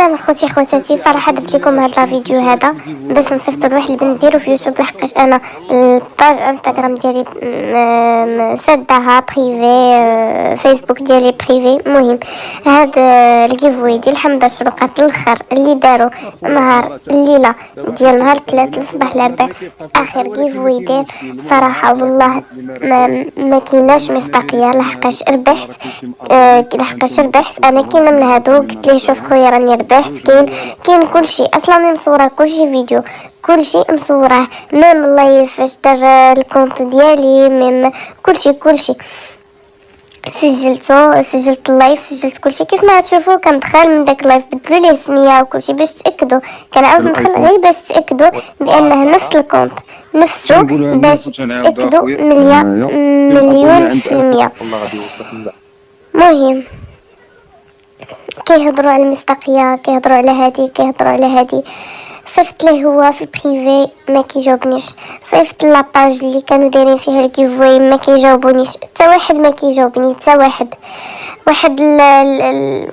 السلام خواتاتي، صراحه درت لكم هذا الفيديو هذا باش نصيفطوا لواحد البنت نديرو في يوتيوب، لحقاش انا الباج انستغرام ديالي سدها بريفي، فيسبوك ديالي بريفي. المهم هذا الجيفوي ديال حمد شروقات الاخر اللي داروا نهار الليله ديال نهار الثلاث الصباح الاربعاء، اخر جيفوي دير صراحه والله ما كايناش مصداقيه، لحقاش ربحت انا. كاينه من هادو قلت ليه شوف خويا راني ربحت، كاين كلشي اصلا مصوره، كلشي فيديو، كلشي مصوره، ميم الله فاش دار الكونت ديالي، ميم كلشي سجلت اللايف، سجلت كلشي كيف ما تشوفوا. كندخل من داك اللايف بدلوا ليه السميه وكلشي باش تاكدوا، كنعاود ندخل غير باش تاكدوا بانه نفس الكونت نفسه، باش تاكدوا مليون في المية. مهم كيهضروا على المصداقيه، كيهضروا على هادي صيفط ليه هو في بريفي ما كيجاوبنيش، صيفط لاباج اللي كانوا دايرين فيها الكيفوي ما كيجاوبونيش، حتى واحد ما كيجاوبني، حتى واحد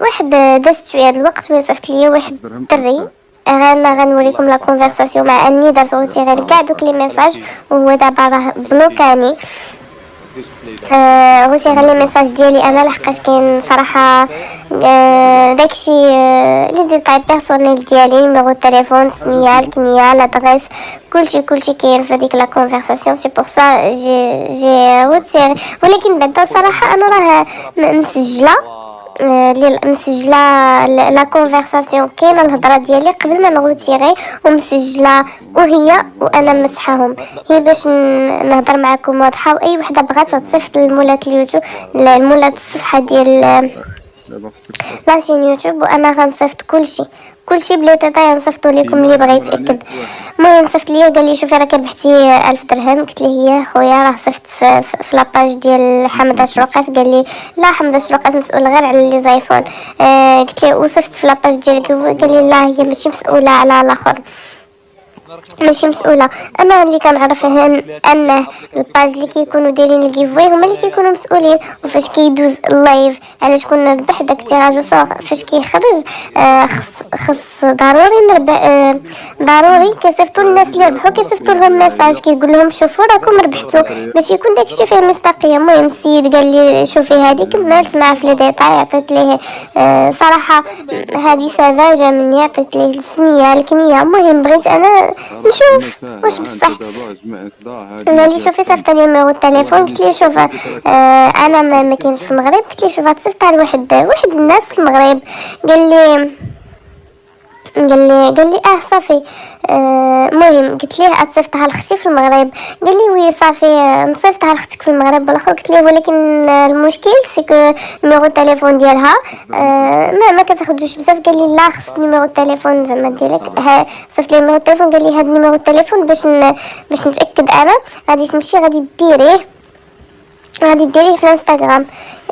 واحد دازت شويه د الوقت وصيفط ليا واحد الدري. انا غنوريكم لا كونفرساسيون مع اني درت غير كاع دوك لي ميساج، وهو دابا راه بلوكاني. غوتي غير لي ميساج ديالي انا، لحقاش كاين صراحه داكشي لي ديتاي بيرسونيل ديالي، نيميرو التليفون، السميه، الكنيه، لادريس، كلشي كاين في هذيك لا كونفرساسيون. سي بور سا جي روتير، ولكن بعدا صراحه انا راه مسجله لا كونفرساسيون، كاينه الهضره ديالي قبل ما نغوتيغي ومسجله، وهي وانا مسحاهم، هي باش نهضر معكم واضحه. واي وحده بغات تصيفط لمولات اليوتيوب، لمولات الصفحه ديال لاشين يوتيوب، وانا غنصيفط كلشي بلي ديتاي نصيفطو لكم اللي بغى يتاكد. المهم صيفط ليا قال لي شوفي راك ربحتي 1000 درهم، قلت ليه هي خويا راه صيفط في لاباج ديال حمد شروقات، قال لي لا حمد شروقات مسؤول غير على لي زايفون. قلت ليه وصيفط في لاباج ديال قال لي لا هي ماشي مسؤوله على الاخر، ماشي مسؤوله. انا اللي كنعرف انه الباج اللي كيكونوا دايرين الجيفوي هما اللي كيكونوا مسؤولين، وفاش كيدوز اللايف على شكون نربح داك التيراج فاش كيخرج خص ضروري نربح، ضروري كيصيفطوا للناس اللي ربحوا، كيصيفطوا لهم ميساج كيقول لهم شوفوا راكم ربحتوا، باش يكون داكشي فيه مصداقيه. المهم السيد قال لي شوفي هذه، كملت معاه في لي ديتاي، عطيت ليه صراحه هذه سذاجه مني، عطيت ليه السميه، الكنيه. المهم بغيت انا نشوف واش بصح. قال لي شوفي صيفط لي نيميرو التليفون، قلت لي شوف انا ما كاينش في المغرب، قلت لي شوف تصيفط على واحد الناس في المغرب. قال لي صافي. المهم قلت ليه اتصيفطها لختي في المغرب، قال لي وي صافي نصيفطها لختك في المغرب بالاخر. قلت ليه ولكن المشكل سيكو نيميرو التليفون ديالها ما كتاخذوش بزاف. قال لي لا خص نيميرو التليفون زعما ديالك، صيفط لي نيميرو التليفون، قال لي هذا نيميرو التليفون باش نتاكد انا غادي تمشي غادي ديريه في الانستغرام.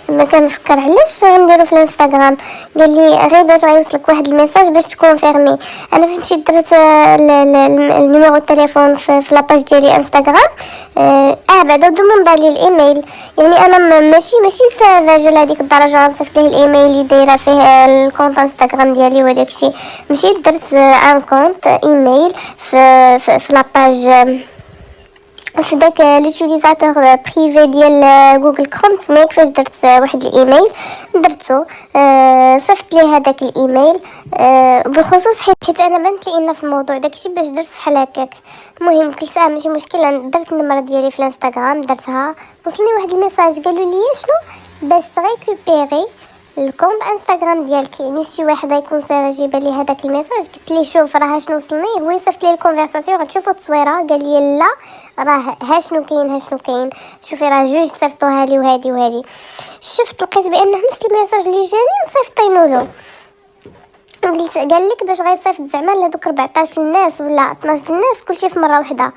ما كنفكر علاش غنديرو في الانستغرام، قال لي غير باش غيوصلك واحد الميساج باش تكونفيرمي. انا فهمتي درت النيميرو التليفون في لاباج ديالي انستغرام، بعدا دوموند لي الايميل. يعني انا ماشي ساذجه لهاديك الدرجه نصيفط ليه الايميل اللي دايره فيه الكونت انستغرام ديالي وداكشي. مشيت درت ان كونت ايميل في لاباج في داك لوتيليزاتور بريفي ديال جوجل كروم. تما كيفاش درت واحد الايميل درتو، صيفط ليه هذاك الايميل بالخصوص حيت انا بنت لي ان في الموضوع داكشي باش درت بحال هكاك. المهم قلت ماشي مشكل، درت النمره ديالي في الانستغرام، درتها، وصلني واحد الميساج قالوا لي شنو باش تريكوبيري الكونت انستغرام ديالك. يعني شي واحد يكون جايبه لي هذاك الميساج، قلت ليه شوف راه شنو وصلني، هو يصيفط لي الكونفرساسيون غتشوفوا التصويره. قال لي لا راه ها شنو كاين، شوفي راه جوج صيفطوها لي وهذه. شفت لقيت بان نفس الميساج اللي جاني مصيفطينو له. قال لك باش غيصيفط زعما لهذوك 14 الناس ولا 12 الناس كلشي في مره واحده.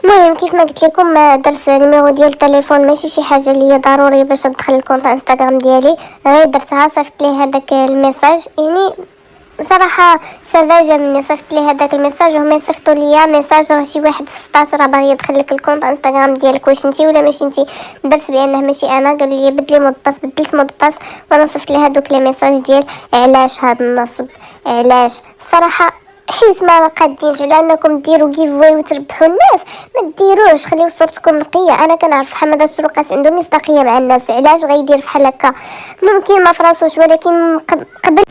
المهم كيف ما قلت لكم درت نيميرو ديال التليفون، ماشي شي حاجه اللي هي ضروري باش ندخل الكونت انستغرام ديالي، غير درتها صيفط ليه هذاك الميساج. يعني صراحه سذاجه مني صيفط لي هذاك الميساج وهم يصيفطوا ليا ميساج راه شي واحد في السطات راه باغي يدخل لك الكونط انستغرام ديالك، واش انتي ولا ماشي انتي؟ درت بانه ماشي انا، قالوا لي بدلي مود باس، بدلت مود باس وانا صيفط لي هذوك لي ميساج ديال علاش هذا النصب علاش. صراحه حيت ما قادينش على انكم ديروا كيف واي وتربحوا الناس، ما ديروش، خليو صورتكم نقيه. انا كنعرف حماده الشروقات عنده مصداقيه مع الناس، علاش غيدير بحال هكا؟ ممكن ما فراسوش ولكن قبل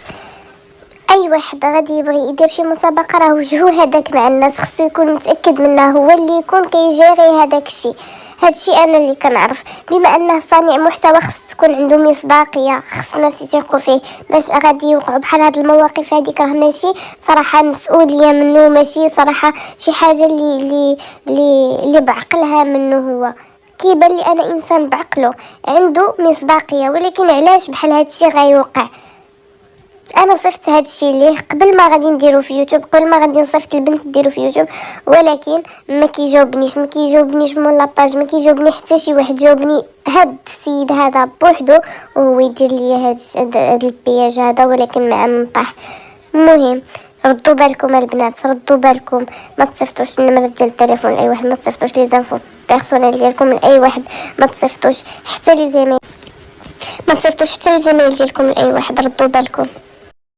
اي واحد غادي يبغي يدير شي مسابقه راه وجهو هذاك مع الناس خصو يكون متاكد منه، هو اللي يكون كيجيري هذاك الشيء. هادشي انا اللي كنعرف، بما انه صانع محتوى خص تكون عنده مصداقيه، خص الناس يثيقوا فيه باش غادي يوقعوا بحال هاد المواقف هذيك. راه ماشي صراحه مسؤوليه منه، ماشي صراحه شي حاجه اللي بعقلها منه، هو كيبان لي انا انسان بعقله عنده مصداقيه، ولكن علاش بحال هادشي غيوقع؟ انا صفت هذا الشيء ليه قبل ما غادي نديرو في يوتيوب، قبل ما غادي نصيفط البنت ديرو في يوتيوب، ولكن ما كيجاوبنيش من لاباج، ما كيجاوبني حتى شي واحد. جاوبني هاد السيد هذا بوحدو وهو يدير لي هاد البياج هذا، ولكن مع منطح. المهم ردوا بالكم البنات، ردوا بالكم، ما تصيفطوش النمرة ديال التليفون لاي واحد، ما تصيفطوش لي زانفو بيرسونيل ديالكم لاي واحد، ما تصيفطوش حتى لي زيميل، ما تصيفطوش حتى لي زيميل ديالكم لاي واحد، ردوا بالكم.